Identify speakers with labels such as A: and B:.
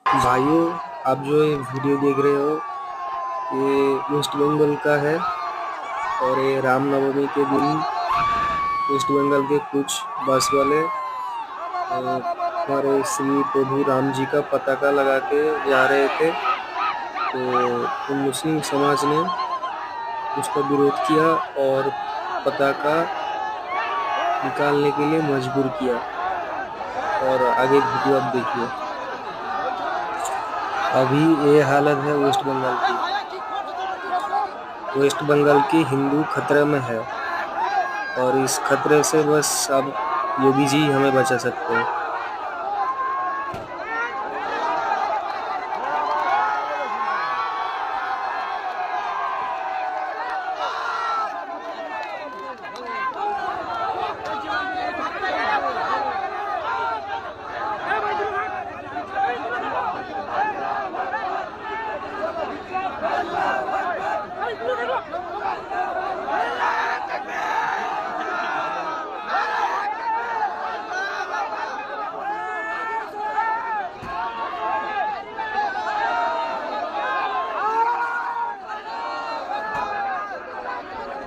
A: भाइयों, आप जो ये वीडियो देख रहे हो, ये वेस्ट बंगाल का है। और ये रामनवमी के दिन वेस्ट बंगाल के कुछ बस वाले हमारे श्री प्रभु राम जी का पताका लगा के जा रहे थे। तो मुस्लिम समाज ने उसका विरोध किया और पताका निकालने के लिए मजबूर किया। और आगे वीडियो आप देखिए। अभी ये हालत है वेस्ट बंगाल की। वेस्ट बंगाल की हिंदू खतरे में है और इस खतरे से बस अब योगी जी हमें बचा सकते हैं।